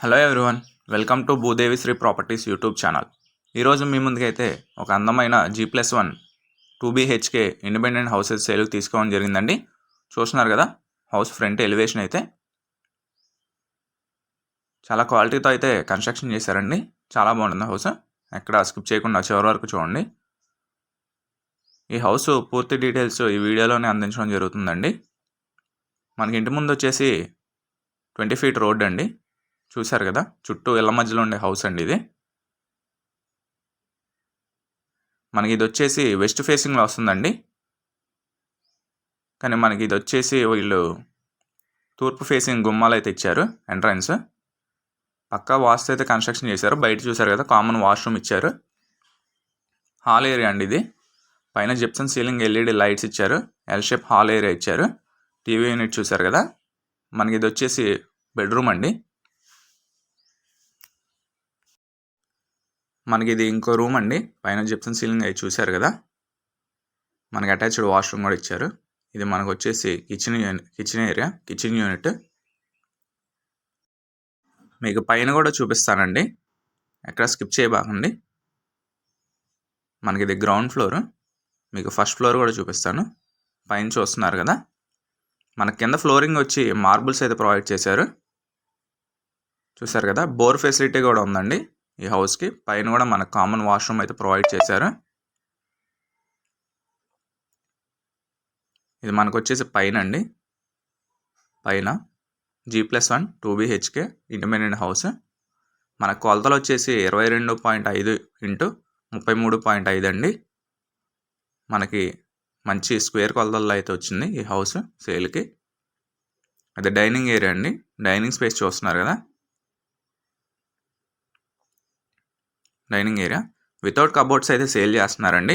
Hello everyone, welcome to Bhudevi Sri properties YouTube channel. ఈరోజు మీ ముందుకైతే ఒక అందమైన G+1 2BHK ఇండిపెండెంట్ హౌసెస్ సేల్కి తీసుకోవడం జరిగిందండి. చూస్తున్నారు కదా, హౌస్ ఫ్రంట్ ఎలివేషన్ అయితే చాలా క్వాలిటీతో అయితే కన్స్ట్రక్షన్ చేశారండి. చాలా బాగుంటుంది హౌస్. ఎక్కడ స్కిప్ చేయకుండా చివరి వరకు చూడండి. ఈ హౌస్ పూర్తి డీటెయిల్స్ ఈ వీడియోలోనే అందించడం జరుగుతుందండి. మనకి ఇంటి ముందు వచ్చేసి 20 feet రోడ్ అండి. చూశారు కదా, చుట్టూ ఇళ్ళ మధ్యలో ఉండే హౌస్ అండి ఇది. మనకి ఇది వచ్చేసి వెస్ట్ ఫేసింగ్లో వస్తుందండి. కానీ మనకి ఇది వచ్చేసి వీళ్ళు తూర్పు ఫేసింగ్ గుమ్మాలు అయితే ఇచ్చారు. ఎంట్రన్స్ పక్కా వాస్తు అయితే కన్స్ట్రక్షన్ చేశారు. బయట చూశారు కదా, కామన్ వాష్రూమ్ ఇచ్చారు. హాల్ ఏరియా అండి ఇది. పైన జిప్సన్ సీలింగ్ LED లైట్స్ ఇచ్చారు. ఎల్ షేప్ హాల్ ఏరియా ఇచ్చారు. టీవీ యూనిట్ చూశారు కదా. మనకి ఇది వచ్చేసి బెడ్రూమ్ అండి. మనకి ఇది ఇంకో రూమ్ అండి. పైన జిప్సన్ సీలింగ్ అవి చూశారు కదా. మనకి అటాచ్డ్ వాష్రూమ్ కూడా ఇచ్చారు. ఇది మనకు వచ్చేసి కిచెన్ యూనిట్. మీకు పైన కూడా చూపిస్తానండి, ఎక్కడ స్కిప్ చేయబాకండి. మనకి ఇది గ్రౌండ్ ఫ్లోర్. మీకు ఫస్ట్ ఫ్లోర్ కూడా చూపిస్తాను. పైన చూస్తున్నారు కదా, మన కింద ఫ్లోరింగ్ వచ్చి మార్బుల్స్ అయితే ప్రొవైడ్ చేశారు. చూశారు కదా, బోర్ ఫెసిలిటీ కూడా ఉందండి ఈ హౌస్కి. పైన కూడా మనకు కామన్ వాష్రూమ్ అయితే ప్రొవైడ్ చేశారు. ఇది మనకు వచ్చేసి పైన అండి. పైన G+1 2BHK ఇండిపెండెంట్ హౌస్. మన కొలతలు వచ్చేసి 22.5 x 33.5 అండి. మనకి మంచి స్క్వేర్ కొలతల్లో అయితే వచ్చింది ఈ హౌస్ సేల్కి. అది డైనింగ్ ఏరియా అండి. డైనింగ్ స్పేస్ చూస్తున్నారు కదా. డైనింగ్ ఏరియా వితౌట్ కబోర్డ్స్ అయితే సేల్ చేస్తున్నారండి.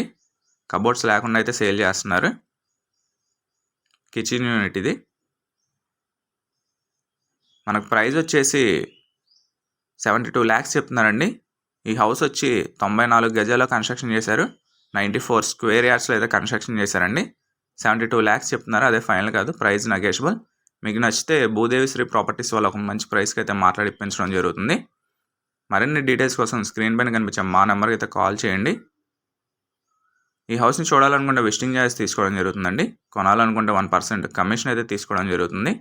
కబోర్డ్స్ లేకుండా అయితే సేల్ చేస్తున్నారు. కిచెన్ యూనిట్ ఇది. మనకు ప్రైస్ వచ్చేసి 72 lakhs చెప్తున్నారండి. ఈ హౌస్ వచ్చి 94 గజాల్లో కన్స్ట్రక్షన్ చేశారు. 94 square yardsలో అయితే కన్స్ట్రక్షన్ చేశారండి. 72 lakhs చెప్తున్నారు. అదే ఫైనల్ కాదు, ప్రైస్ నెగోషియబుల్. మీకు నచ్చితే భూదేవి శ్రీ ప్రాపర్టీస్ వాళ్ళు ఒక మంచి ప్రైస్కి అయితే మాట్లాడి పెంచడం జరుగుతుంది. మరిన్ని డీటెయిల్స్ కోసం స్క్రీన్ పైన కనిపించే మా నెంబర్కి అయితే కాల్ చేయండి. ఈ హౌస్ని చూడాలనుకుంటే విజిటింగ్ ఛార్జ్ తీసుకోవడం జరుగుతుందండి. కొనాలనుకుంటే 1% కమిషన్ అయితే తీసుకోవడం జరుగుతుంది.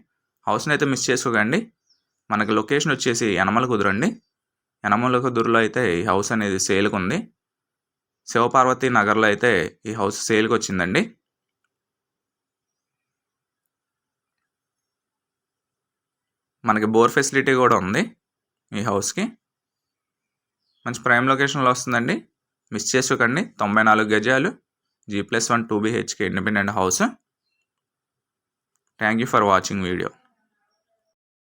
హౌస్ని అయితే మిస్ చేసుకోకండి. మనకి లొకేషన్ వచ్చేసి యనమలకుదురు అండి. యనమలకుదురులో అయితే ఈ హౌస్ అనేది సేల్కి ఉంది. శివపార్వతి నగర్లో అయితే ఈ హౌస్ సేల్కి వచ్చిందండి. మనకి బోర్ ఫెసిలిటీ కూడా ఉంది ఈ హౌస్కి. మంచి ప్రైమ్ లొకేషన్లో వస్తుందండి. మిస్ చేసుకోకండి. 94 గజాలు G+1 2BHK independent house. Thank you for watching video.